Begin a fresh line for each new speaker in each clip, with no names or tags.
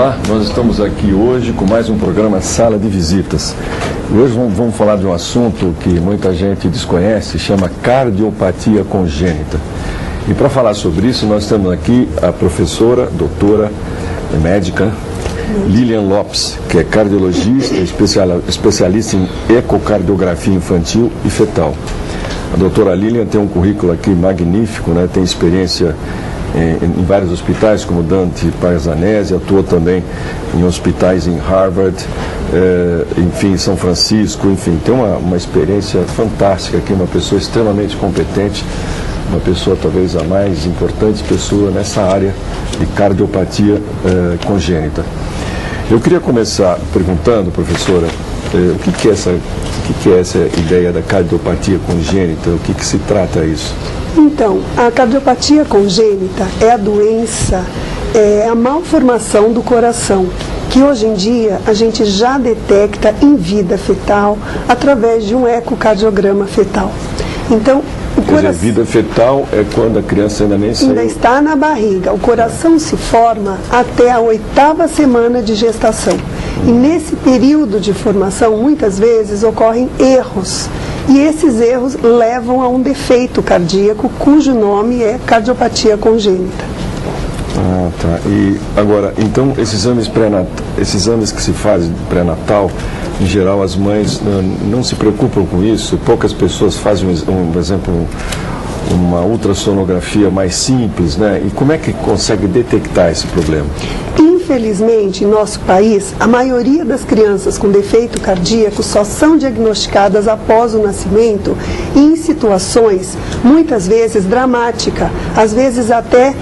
Olá, nós estamos aqui hoje com mais um programa Sala de Visitas. E hoje vamos falar de um assunto que muita gente desconhece, chama cardiopatia congênita. E para falar sobre isso, nós temos aqui a professora, doutora, médica, Lilian Lopes, que é cardiologista, especialista em ecocardiografia infantil e fetal. A doutora Lilian tem um currículo aqui magnífico, né? Tem experiência em vários hospitais, como Dante Parzanesi, atuou também em hospitais em Harvard, enfim, em São Francisco, enfim, tem uma experiência fantástica aqui, uma pessoa extremamente competente, uma pessoa talvez a mais importante pessoa nessa área de cardiopatia congênita. Eu queria começar perguntando, professora, o que é essa ideia da cardiopatia congênita, o que se trata isso?
Então, a cardiopatia congênita é a doença, a malformação do coração, que hoje em dia a gente já detecta em vida fetal através de um ecocardiograma fetal. Então, o coração...
Quer dizer, vida fetal é quando a criança ainda nem saiu.
Ainda está na barriga. O coração se forma até a 8ª semana de gestação. E nesse período de formação, muitas vezes, ocorrem erros. E esses erros levam a um defeito cardíaco, cujo nome é cardiopatia congênita.
Ah, tá. E agora, então, esses exames que se fazem pré-natal, em geral, as mães não se preocupam com isso. Poucas pessoas fazem, por exemplo, uma ultrassonografia mais simples, né? E como é que consegue detectar esse problema?
Infelizmente, em nosso país, a maioria das crianças com defeito cardíaco só são diagnosticadas após o nascimento e em situações, muitas vezes, dramáticas. Às vezes até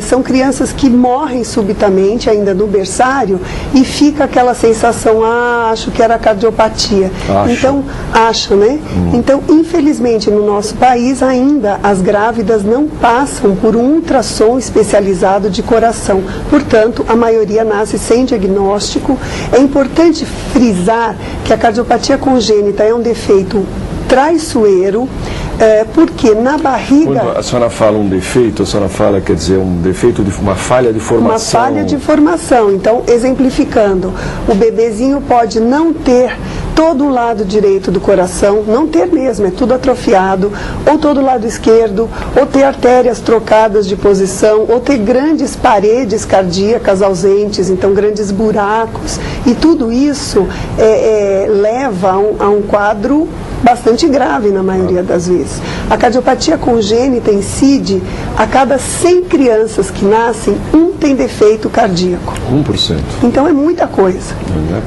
são crianças que morrem subitamente, ainda no berçário, e fica aquela sensação, acho que era cardiopatia. Então, acham, né? Então, infelizmente, no nosso país, ainda as grávidas não passam por um ultrassom especializado de coração. Portanto, a maioria nasce sem diagnóstico. É importante frisar que a cardiopatia congênita é um defeito traiçoeiro, porque na barriga...
Quando a senhora fala um defeito, a senhora fala, quer dizer, um defeito, uma falha de formação...
Uma falha de formação. Então, exemplificando, o bebezinho pode não ter todo o lado direito do coração, não ter mesmo, é tudo atrofiado, ou todo o lado esquerdo, ou ter artérias trocadas de posição, ou ter grandes paredes cardíacas ausentes, então grandes buracos, e tudo isso leva a um quadro bastante grave na maioria das vezes. A cardiopatia congênita incide a cada 100 crianças que nascem, um tem defeito cardíaco.
1%.
Então é muita coisa.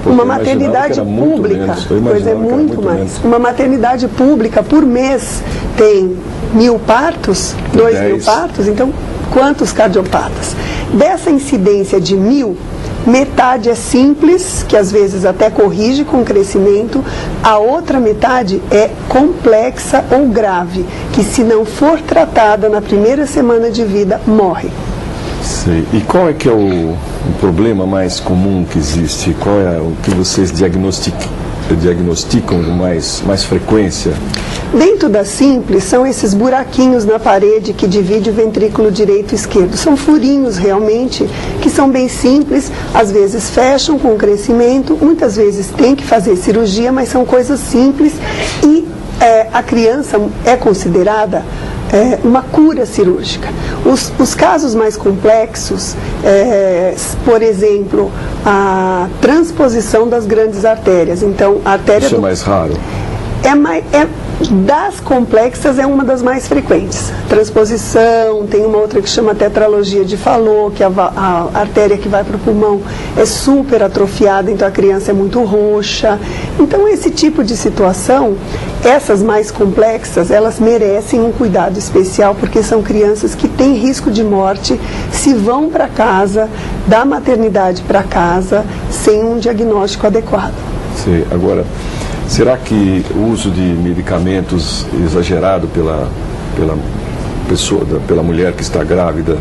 Uma maternidade pública, pois é muito mais. Uma maternidade pública por mês tem 1.000 partos, 2.000 partos, então quantos cardiopatas? Dessa incidência de 1.000, metade é simples, que às vezes até corrige com o crescimento, a outra metade é complexa ou grave, que se não for tratada na primeira semana de vida, morre.
Sei. E qual é que é o problema mais comum que existe? Qual é o que vocês diagnosticam com mais frequência?
Dentro da simples, são esses buraquinhos na parede que divide o ventrículo direito e esquerdo. São furinhos realmente, que são bem simples, às vezes fecham com o crescimento, muitas vezes tem que fazer cirurgia, mas são coisas simples e a criança é considerada uma cura cirúrgica. Os casos mais complexos, por exemplo, a transposição das grandes artérias. Então, a artéria
Isso é mais raro?
Das complexas é uma das mais frequentes. Transposição, tem uma outra que chama tetralogia de Fallot, que a artéria que vai para o pulmão é super atrofiada, então a criança é muito roxa. Então esse tipo de situação, essas mais complexas, elas merecem um cuidado especial, porque são crianças que têm risco de morte se vão para casa, da maternidade para casa, sem um diagnóstico adequado.
Sim, agora... Será que o uso de medicamentos exagerado pela mulher que está grávida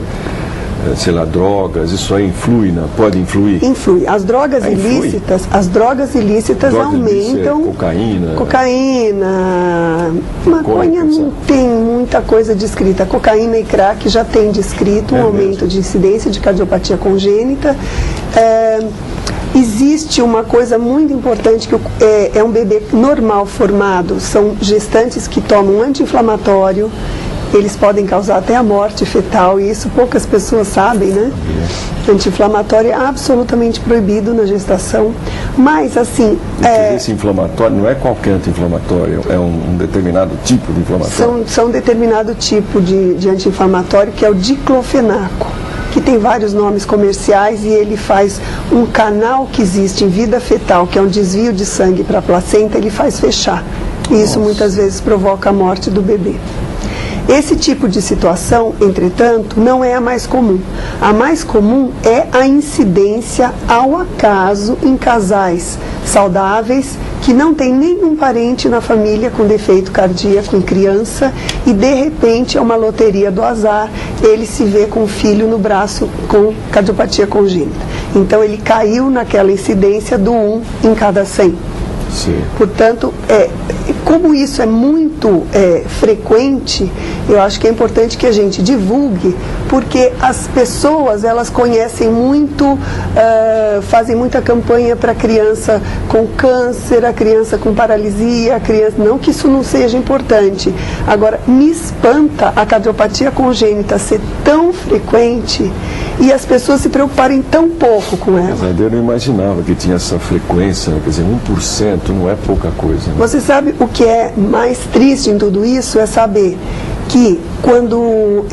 sei lá, drogas, isso aí pode influir?
Influi. As drogas ilícitas, aumentam. Cocaína, maconha não tem muita coisa descrita. Cocaína e crack já tem descrito um aumento de incidência de cardiopatia congênita. Existe uma coisa muito importante que é um bebê normal formado, são gestantes que tomam anti-inflamatório. Eles podem causar até a morte fetal, e isso poucas pessoas sabem, né? Anti-inflamatório é absolutamente proibido na gestação, mas assim...
Esse inflamatório não é qualquer anti-inflamatório, é um determinado tipo de inflamatório?
São determinado tipo de anti-inflamatório, que é o diclofenaco, que tem vários nomes comerciais, e ele faz um canal que existe em vida fetal, que é um desvio de sangue para a placenta, ele faz fechar. E isso muitas vezes provoca a morte do bebê. Esse tipo de situação, entretanto, não é a mais comum. A mais comum é a incidência ao acaso em casais saudáveis que não tem nenhum parente na família com defeito cardíaco em criança, e de repente é uma loteria do azar, ele se vê com um filho no braço com cardiopatia congênita. Então ele caiu naquela incidência do 1 em cada 100.
Sim.
Portanto, como isso é muito frequente, eu acho que é importante que a gente divulgue, porque as pessoas, elas conhecem muito, fazem muita campanha para a criança com câncer, a criança com paralisia, a criança, não que isso não seja importante. Agora, me espanta a cardiopatia congênita ser tão frequente e as pessoas se preocuparem tão pouco com ela.
Mas eu não imaginava que tinha essa frequência, quer dizer, 1% não é pouca coisa. Né?
Você sabe o que é mais triste em tudo isso? É saber que quando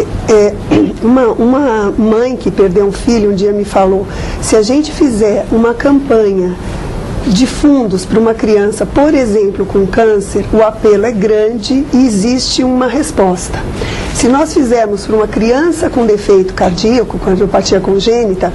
uma mãe que perdeu um filho um dia me falou, se a gente fizer uma campanha de fundos para uma criança, por exemplo, com câncer, o apelo é grande e existe uma resposta. Se nós fizermos para uma criança com defeito cardíaco, cardiopatia congênita,